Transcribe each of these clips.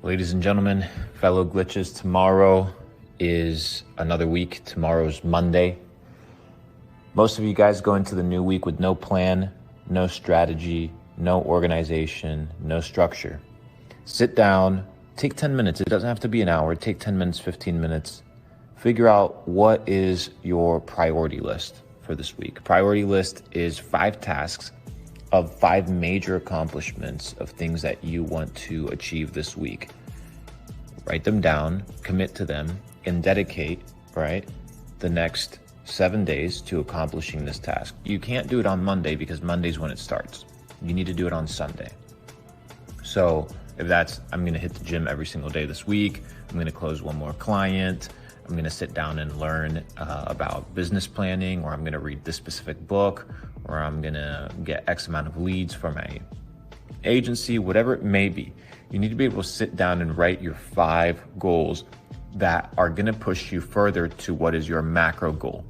Ladies and gentlemen, fellow glitches, tomorrow is another week. Tomorrow's Monday. Most of you guys go into the new week with no plan, no strategy, no organization, no structure. Sit down, take 10 minutes. It doesn't have to be an hour. Take 10 minutes, 15 minutes. Figure out what is your priority list for this week. Priority list is 5 tasks of 5 major accomplishments of things that you want to achieve this week. Write them down, commit to them, and dedicate, the next 7 days to accomplishing this task. You can't do it on Monday because Monday's when it starts. You need to do it on Sunday. So if that's, I'm gonna hit the gym every single day this week, I'm gonna close one more client, I'm gonna sit down and learn about business planning, or I'm gonna read this specific book, or I'm gonna get X amount of leads for my agency, whatever it may be. You need to be able to sit down and write your 5 goals that are gonna push you further to what is your macro goal.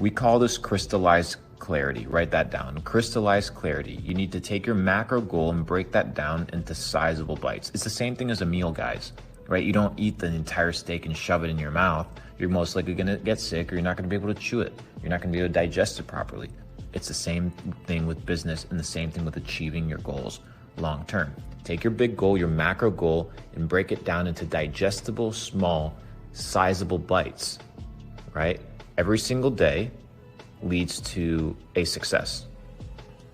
We call this crystallized clarity. Write that down. Crystallized clarity. You need to take your macro goal and break that down into sizable bites. It's the same thing as a meal, guys. Right? You don't eat the entire steak and shove it in your mouth. You're most likely gonna get sick, or you're not gonna be able to chew it. You're not gonna be able to digest it properly. It's the same thing with business and the same thing with achieving your goals long term. Take your big goal, your macro goal, and break it down into digestible, small, sizable bites, right? Every single day leads to a success.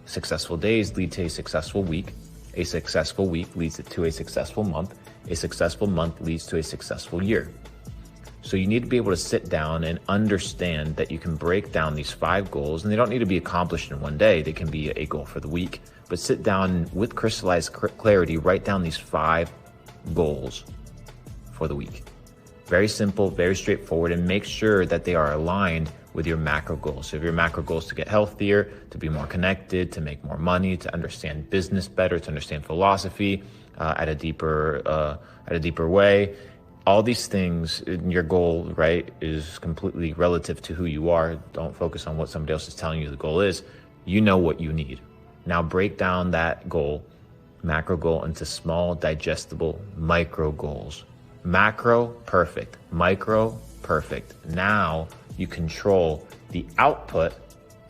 Successful days lead to a successful week. A successful week leads to a successful month. A successful month leads to a successful year. So you need to be able to sit down and understand that you can break down these 5 goals, and they don't need to be accomplished in one day. They can be a goal for the week, but sit down with crystallized clarity, write down these 5 goals for the week. Very simple, very straightforward, and make sure that they are aligned with your macro goals. So if your macro goal is to get healthier, to be more connected, to make more money, to understand business better, to understand philosophy at a deeper way, all these things, your goal, is completely relative to who you are. Don't focus on what somebody else is telling you the goal is. You know what you need. Now break down that goal, macro goal, into small, digestible micro goals. Macro, perfect. Micro, perfect. Now you control the output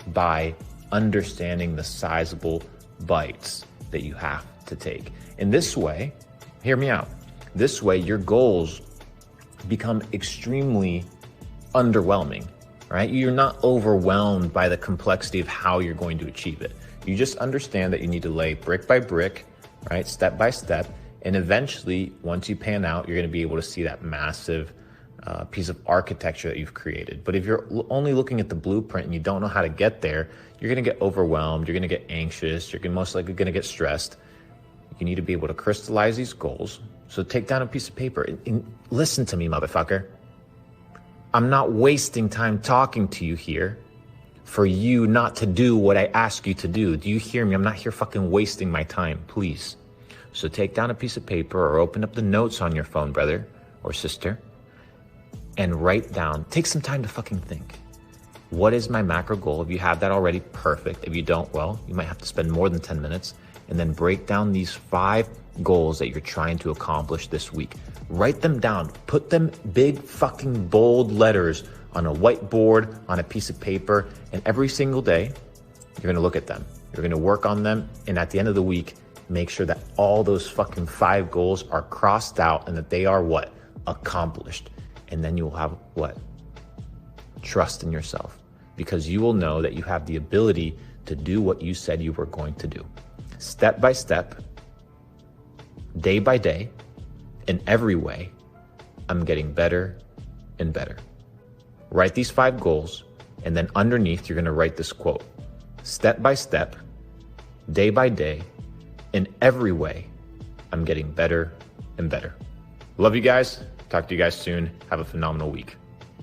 by understanding the sizable bites that you have to take. In this way, hear me out. This way, your goals become extremely underwhelming, right? You're not overwhelmed by the complexity of how you're going to achieve it. You just understand that you need to lay brick by brick, right? Step by step. And eventually, once you pan out, you're going to be able to see that massive piece of architecture that you've created. But if you're only looking at the blueprint and you don't know how to get there, you're going to get overwhelmed. You're going to get anxious. You're most likely going to get stressed. You need to be able to crystallize these goals. So take down a piece of paper and listen to me, motherfucker. I'm not wasting time talking to you here for you not to do what I ask you to do. Do you hear me? I'm not here fucking wasting my time, please. So take down a piece of paper or open up the notes on your phone, brother or sister, and write down, take some time to fucking think. What is my macro goal? If you have that already, perfect. If you don't, well, you might have to spend more than 10 minutes and then break down these 5 goals that you're trying to accomplish this week. Write them down, put them big fucking bold letters on a whiteboard, on a piece of paper, and every single day, you're gonna look at them. You're gonna work on them, and at the end of the week, make sure that all those fucking 5 goals are crossed out and that they are what? Accomplished. And then you'll have what? Trust in yourself, because you will know that you have the ability to do what you said you were going to do. Step by step, day by day, in every way, I'm getting better and better. Write these 5 goals, and then underneath, you're gonna write this quote. Step by step, day by day, in every way, I'm getting better and better. Love you guys. Talk to you guys soon. Have a phenomenal week.